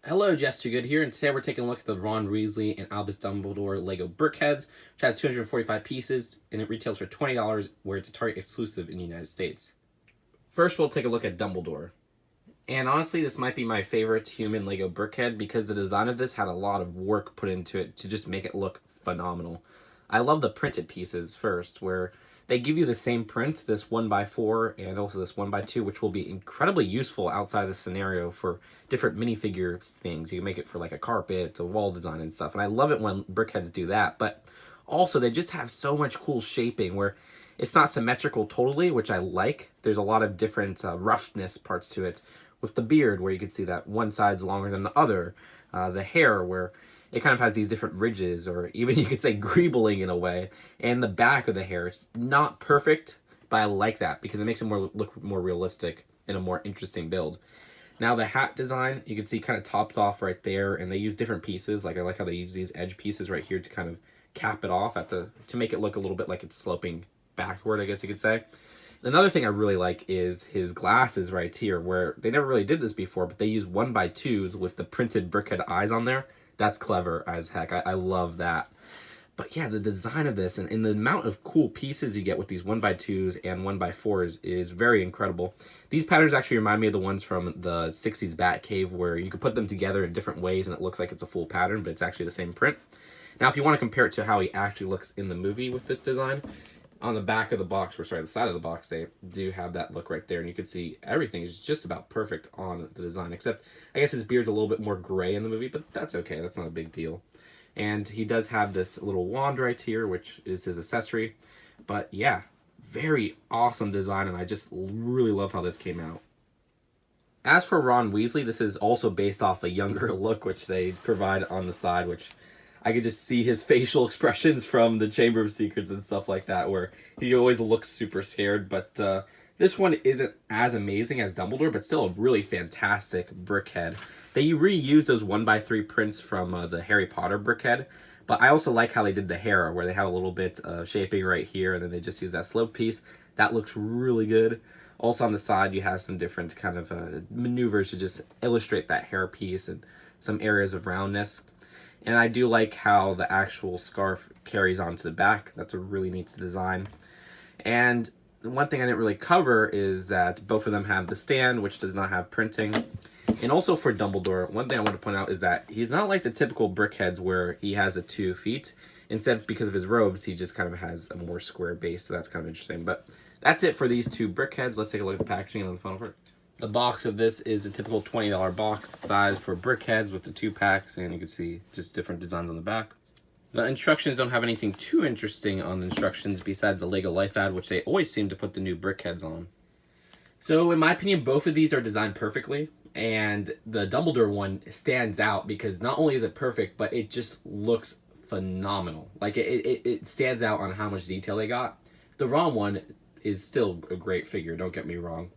Hello, Jester Good here, and today we're taking a look at the Ron Weasley and Albus Dumbledore LEGO BrickHeadz, which has 245 pieces, and it retails for $20, where it's a Target exclusive in the United States. First, we'll take a look at Dumbledore. And honestly, this might be my favorite human LEGO BrickHead because the design of this had a lot of work put into it to just make it look phenomenal. I love the printed pieces first, where they give you the same print, this 1x4 and also this 1x2, which will be incredibly useful outside the scenario for different minifigure things. You can make it for like a carpet, a wall design and stuff. And I love it when BrickHeadz do that. But also they just have so much cool shaping where it's not symmetrical totally, which I like. There's a lot of different roughness parts to it. With the beard, where you can see that one side's longer than the other. The hair, where it kind of has these different ridges, or even you could say greebling in a way. And the back of the hair, it's not perfect, but I like that because it makes it look more realistic and a more interesting build. Now the hat design, you can see kind of tops off right there, and they use different pieces. Like I like how they use these edge pieces right here to kind of cap it off to make it look a little bit like it's sloping backward, I guess you could say. Another thing I really like is his glasses right here, where they never really did this before, but they use 1x2s with the printed BrickHead eyes on there. That's clever as heck. I love that. But yeah, the design of this and the amount of cool pieces you get with these 1x2s and 1x4s is very incredible. These patterns actually remind me of the ones from the 60s Batcave, where you could put them together in different ways and it looks like it's a full pattern, but it's actually the same print. Now, if you want to compare it to how he actually looks in the movie with this design, on the back of the box, or sorry, the side of the box, they do have that look right there, and you can see everything is just about perfect on the design, except I guess his beard's a little bit more gray in the movie, but that's okay, that's not a big deal. And he does have this little wand right here, which is his accessory, but yeah, very awesome design, and I just really love how this came out. As for Ron Weasley, this is also based off a younger look, which they provide on the side, which I could just see his facial expressions from the Chamber of Secrets and stuff like that, where he always looks super scared. But this one isn't as amazing as Dumbledore, but still a really fantastic BrickHead. They reused those 1x3 prints from the Harry Potter BrickHead, but I also like how they did the hair, where they have a little bit of shaping right here, and then they just use that slope piece. That looks really good. Also on the side, you have some different kind of maneuvers to just illustrate that hair piece and some areas of roundness. And I do like how the actual scarf carries onto the back. That's a really neat design. And one thing I didn't really cover is that both of them have the stand, which does not have printing. And also for Dumbledore, one thing I want to point out is that he's not like the typical BrickHeadz where he has the 2 feet. Instead, because of his robes, he just kind of has a more square base, so that's kind of interesting. But that's it for these 2 BrickHeadz. Let's take a look at the packaging and the final verdict. The box of this is a typical $20 box size for BrickHeadz with the 2 packs, and you can see just different designs on the back. The instructions don't have anything too interesting on the instructions besides the LEGO Life ad, which they always seem to put the new BrickHeadz on. So in my opinion, both of these are designed perfectly, and the Dumbledore one stands out because not only is it perfect, but it just looks phenomenal. Like it stands out on how much detail they got. The Ron one is still a great figure, don't get me wrong.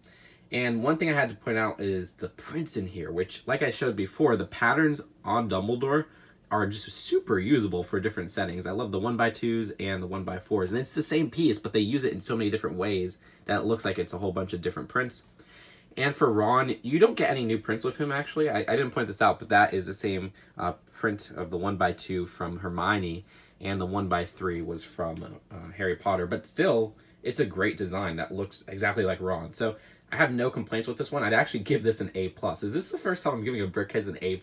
And one thing I had to point out is the prints in here, which, like I showed before, the patterns on Dumbledore are just super usable for different settings. I love the 1x2s and the 1x4s. And it's the same piece, but they use it in so many different ways that it looks like it's a whole bunch of different prints. And for Ron, you don't get any new prints with him, actually. I didn't point this out, but that is the same print of the 1x2 from Hermione, and the 1x3 was from Harry Potter. But still, it's a great design that looks exactly like Ron. So I have no complaints with this one. I'd actually give this an A+. Is this the first time I'm giving a BrickHeadz an A+?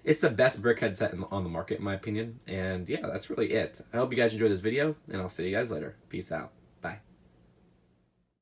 It's the best BrickHead set on the market, in my opinion. And yeah, that's really it. I hope you guys enjoyed this video, and I'll see you guys later. Peace out. Bye.